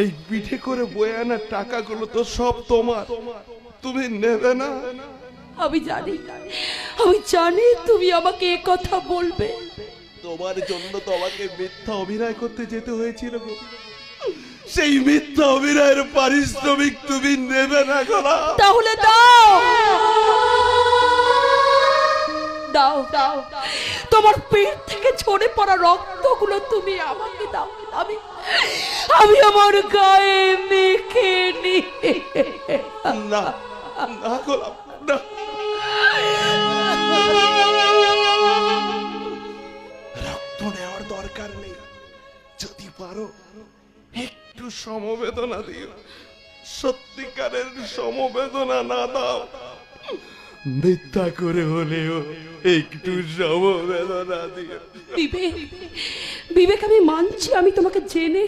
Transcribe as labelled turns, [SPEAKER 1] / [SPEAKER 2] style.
[SPEAKER 1] এই পিঠে করে বয়ে আনা টাকাগুলো তো সব তোমার, তুমি নেবে না?
[SPEAKER 2] আমি জানি তুমি আমাকে এ কথা বলবে।
[SPEAKER 1] তোমার জন্য তো আমাকে মিথ্যা অভিনয় করতে যেতে হয়েছিল গো। সেই মিথ্যা অভিনয়ের পারিশ্রমিক তুমি নেবে না গোলা?
[SPEAKER 2] তাহলে দাও দাও দাও, তোমার পেট থেকে ঝরে পড়া রক্তগুলো তুমি আমাকে দাও। আমি আমি আমার গায়ে মেখে নি।
[SPEAKER 1] না না গোলাপ, না। রক্ত নেওয়ার দরকার নেই, যদি পারো একটু সমবেদনা দিও। সত্যিকারের সমবেদনা না দাও, মিথ্যা করে হলেও একটু সমবেদনা দিও।
[SPEAKER 2] বিবেক, বিবেক, আমি মানছি আমি তোমাকে জেনে